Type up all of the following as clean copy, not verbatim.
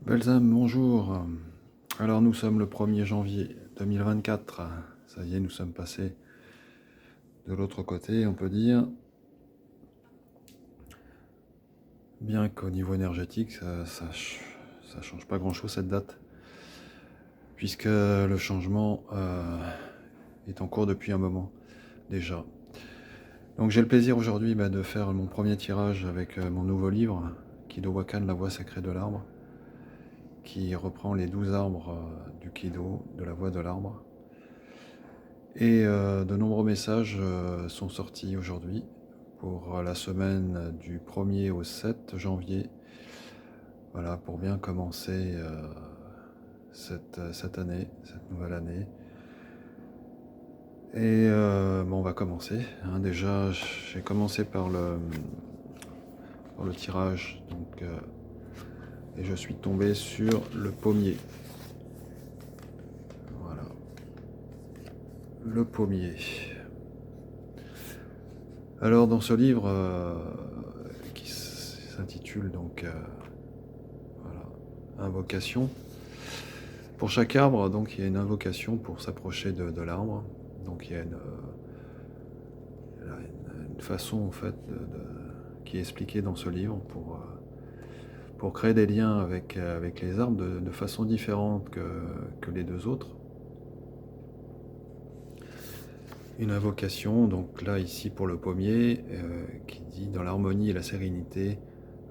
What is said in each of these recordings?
Belles âmes, bonjour. Alors nous sommes le 1er janvier 2024. Ça y est, nous sommes passés de l'autre côté, on peut dire. Bien qu'au niveau énergétique, ça change pas grand-chose cette date, puisque le changement est en cours depuis un moment déjà. Donc j'ai le plaisir aujourd'hui de faire mon premier tirage avec mon nouveau livre, Kido Wakan, la voie sacrée de l'arbre, qui reprend les 12 arbres du Kido, de la voie de l'arbre. Et de nombreux messages sont sortis aujourd'hui pour la semaine du 1er au 7 janvier. Voilà, pour bien commencer cette année, cette nouvelle année. Et on va commencer. Déjà, j'ai commencé par le tirage, et je suis tombé sur le pommier. Voilà, le pommier. Alors dans ce livre qui s'intitule invocation, pour chaque arbre, donc il y a une invocation pour s'approcher de l'arbre. Donc il y a une façon en fait qui est expliquée dans ce livre pour créer des liens avec les arbres de façon différente que les deux autres. Une invocation, donc là ici pour le pommier, qui dit: dans l'harmonie et la sérénité,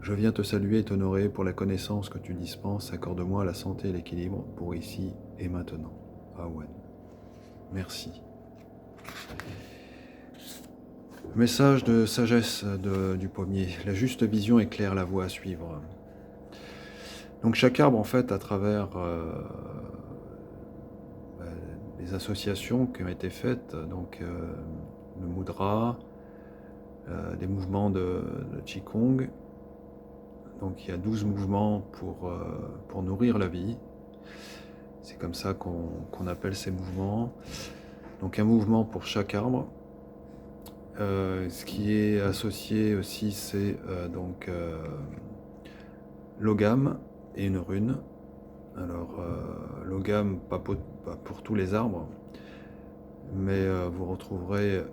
je viens te saluer et t'honorer pour la connaissance que tu dispenses, accorde-moi la santé et l'équilibre pour ici et maintenant. Awen. Merci. Message de sagesse du pommier. La juste vision éclaire la voie à suivre. Donc chaque arbre, en fait, à travers les associations qui ont été faites, le mudra, des mouvements de Qigong. Donc il y a 12 mouvements pour nourrir la vie. C'est comme ça qu'on appelle ces mouvements. Donc un mouvement pour chaque arbre. Ce qui est associé aussi, c'est l'ogam et une rune. Alors l'ogam, pas pour tous les arbres, mais vous retrouverez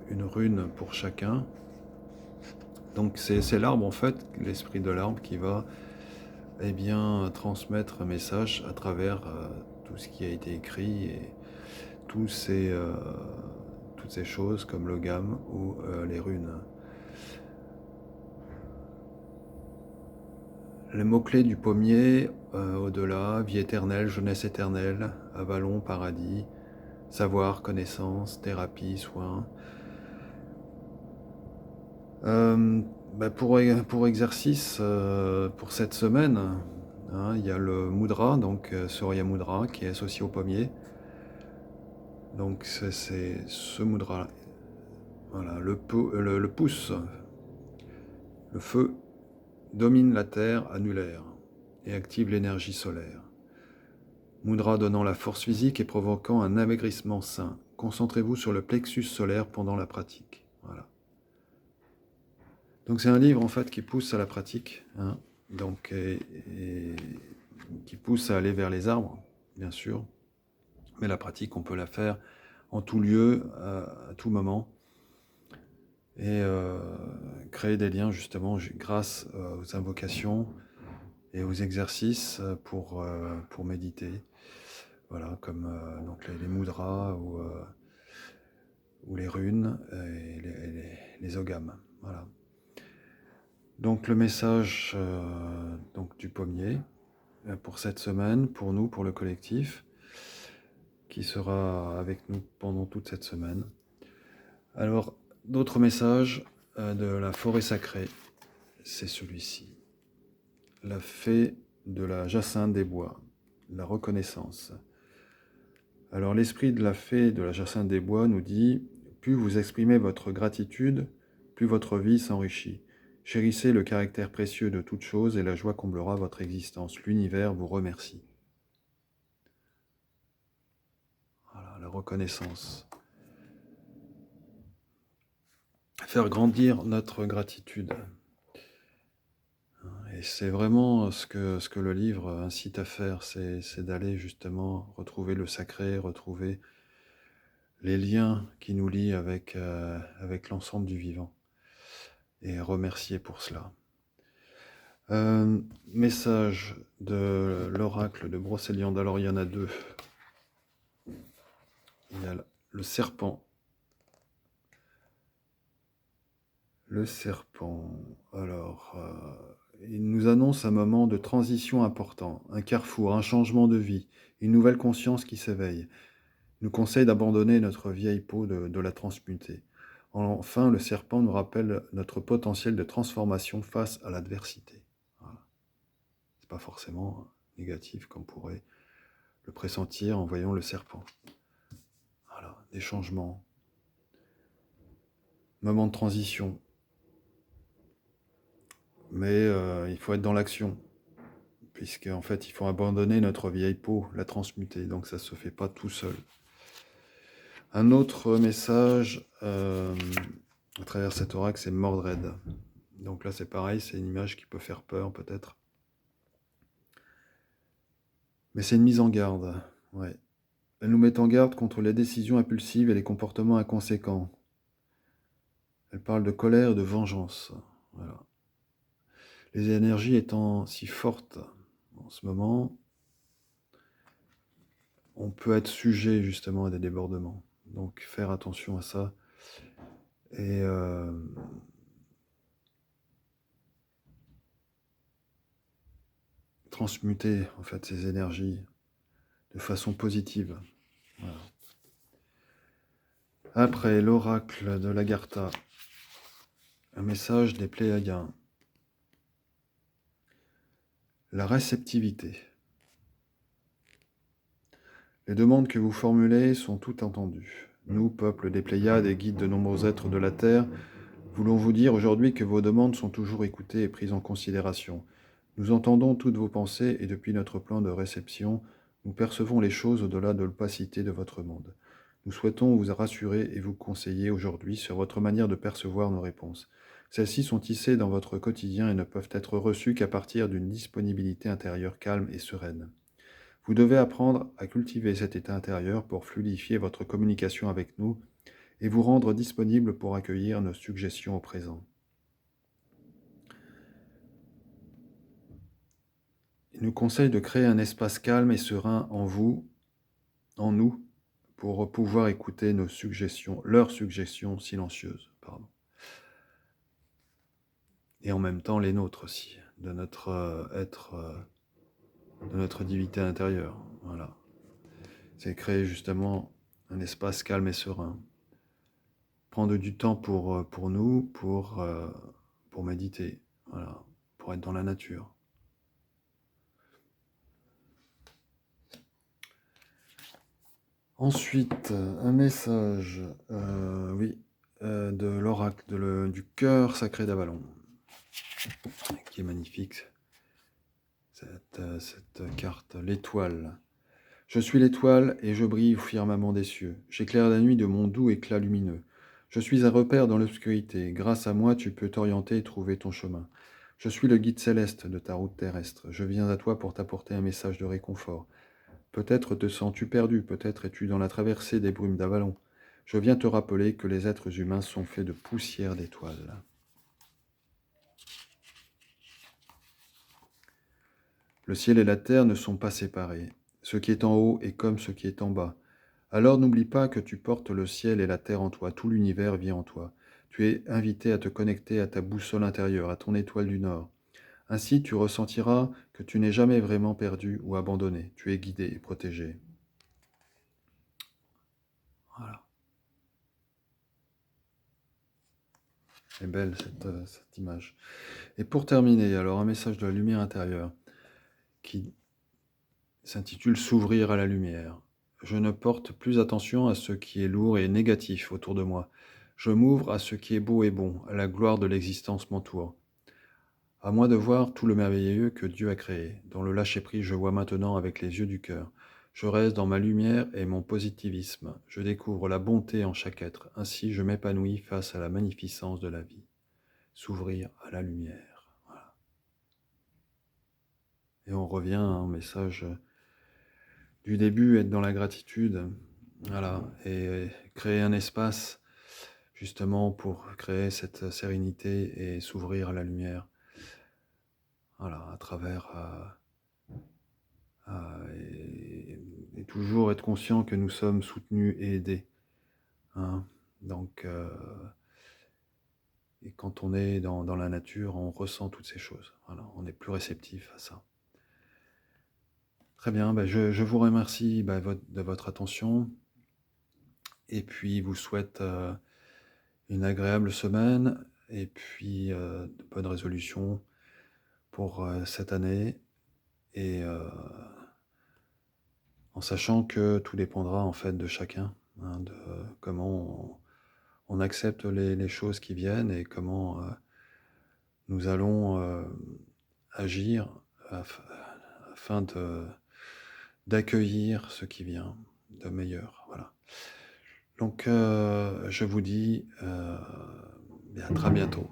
une rune pour chacun. Donc c'est l'arbre en fait, l'esprit de l'arbre qui va transmettre un message à travers tout ce qui a été écrit et toutes ces choses comme le gamme ou les runes. Les mots-clés du pommier, au-delà: vie éternelle, jeunesse éternelle, avalon, paradis, savoir, connaissance, thérapie, soins. Pour exercice, pour cette semaine, il y a le mudra, donc Surya Mudra, qui est associé au pommier. Donc c'est ce mudra. Voilà, le pouce, le feu, domine la terre annulaire et active l'énergie solaire. Mudra donnant la force physique et provoquant un amaigrissement sain. Concentrez-vous sur le plexus solaire pendant la pratique. Voilà. Donc c'est un livre en fait qui pousse à la pratique, et qui pousse à aller vers les arbres, bien sûr. Mais la pratique, on peut la faire en tout lieu, à tout moment, et créer des liens justement grâce aux invocations et aux exercices pour méditer. Voilà, comme les mudras ou les runes et les ogams. Voilà. Donc le message du pommier pour cette semaine, pour nous, pour le collectif, qui sera avec nous pendant toute cette semaine. Alors, d'autres messages de la forêt sacrée, c'est celui-ci. La fée de la jacinthe des bois, la reconnaissance. Alors l'esprit de la fée de la jacinthe des bois nous dit: plus vous exprimez votre gratitude, plus votre vie s'enrichit. Chérissez le caractère précieux de toute chose et la joie comblera votre existence. L'univers vous remercie. Voilà, la reconnaissance. Faire grandir notre gratitude. Et c'est vraiment ce que le livre incite à faire, c'est d'aller justement retrouver le sacré, retrouver les liens qui nous lient avec l'ensemble du vivant, et remercier pour cela. Message de l'oracle de Brocéliande. Alors il y en a deux. Il y a le serpent. Le serpent. Alors, il nous annonce un moment de transition important, un carrefour, un changement de vie, une nouvelle conscience qui s'éveille. Il nous conseille d'abandonner notre vieille peau, de la transmuter. Enfin, le serpent nous rappelle notre potentiel de transformation face à l'adversité. Voilà. C'est pas forcément négatif comme pourrait le pressentir en voyant le serpent. Voilà, des changements, moment de transition. Mais il faut être dans l'action, puisqu'en fait, il faut abandonner notre vieille peau, la transmuter. Donc ça ne se fait pas tout seul. Un autre message à travers cet oracle, c'est Mordred. Donc là, c'est pareil, c'est une image qui peut faire peur, peut-être. Mais c'est une mise en garde, ouais. Elle nous met en garde contre les décisions impulsives et les comportements inconséquents. Elle parle de colère et de vengeance. Voilà. Les énergies étant si fortes en ce moment, on peut être sujet justement à des débordements. Donc faire attention à ça. Et transmuter en fait ces énergies de façon positive. Voilà. Après l'oracle de l'Agartha, un message des Pléiadiens. La réceptivité. Les demandes que vous formulez sont toutes entendues. Nous, peuple des Pléiades et guides de nombreux êtres de la Terre, voulons vous dire aujourd'hui que vos demandes sont toujours écoutées et prises en considération. Nous entendons toutes vos pensées et depuis notre plan de réception, nous percevons les choses au-delà de l'opacité de votre monde. Nous souhaitons vous rassurer et vous conseiller aujourd'hui sur votre manière de percevoir nos réponses. Celles-ci sont tissées dans votre quotidien et ne peuvent être reçues qu'à partir d'une disponibilité intérieure calme et sereine. Vous devez apprendre à cultiver cet état intérieur pour fluidifier votre communication avec nous et vous rendre disponible pour accueillir nos suggestions au présent. Il nous conseille de créer un espace calme et serein en vous, en nous, pour pouvoir écouter nos suggestions, leurs suggestions silencieuses, et en même temps les nôtres aussi, de notre être, de notre divinité intérieure. Voilà. C'est créer justement un espace calme et serein. Prendre du temps pour nous, pour méditer, voilà, pour être dans la nature. Ensuite, un message, de l'oracle du cœur sacré d'Avalon, qui est magnifique, cette carte, l'étoile. Je suis l'étoile et je brille au firmament des cieux. J'éclaire la nuit de mon doux éclat lumineux. Je suis un repère dans l'obscurité. Grâce à moi, tu peux t'orienter et trouver ton chemin. Je suis le guide céleste de ta route terrestre. Je viens à toi pour t'apporter un message de réconfort. Peut-être te sens-tu perdu, peut-être es-tu dans la traversée des brumes d'Avalon. Je viens te rappeler que les êtres humains sont faits de poussière d'étoiles. Le ciel et la terre ne sont pas séparés. Ce qui est en haut est comme ce qui est en bas. Alors n'oublie pas que tu portes le ciel et la terre en toi, tout l'univers vit en toi. Tu es invité à te connecter à ta boussole intérieure, à ton étoile du Nord. Ainsi tu ressentiras que tu n'es jamais vraiment perdu ou abandonné, tu es guidé et protégé. Voilà. C'est belle cette image. Et pour terminer, alors un message de la lumière intérieure qui s'intitule S'ouvrir à la lumière. Je ne porte plus attention à ce qui est lourd et négatif autour de moi. Je m'ouvre à ce qui est beau et bon, à la gloire de l'existence m'entoure. À moi de voir tout le merveilleux que Dieu a créé. Dans le lâcher-prise, je vois maintenant avec les yeux du cœur. Je reste dans ma lumière et mon positivisme. Je découvre la bonté en chaque être. Ainsi, je m'épanouis face à la magnificence de la vie. S'ouvrir à la lumière. Voilà. Et on revient au message du début, être dans la gratitude, voilà, et créer un espace justement pour créer cette sérénité et s'ouvrir à la lumière, voilà, à travers et toujours être conscient que nous sommes soutenus et aidés, hein. Donc, et quand on est dans la nature, on ressent toutes ces choses. Voilà, on est plus réceptif à ça. Très bien, je vous remercie de votre attention et puis vous souhaite une agréable semaine et puis de bonnes résolutions pour cette année et en sachant que tout dépendra en fait de chacun, hein, de comment on accepte les choses qui viennent et comment nous allons agir af- afin d'accueillir ce qui vient de meilleur. Voilà. Donc je vous dis à très bientôt.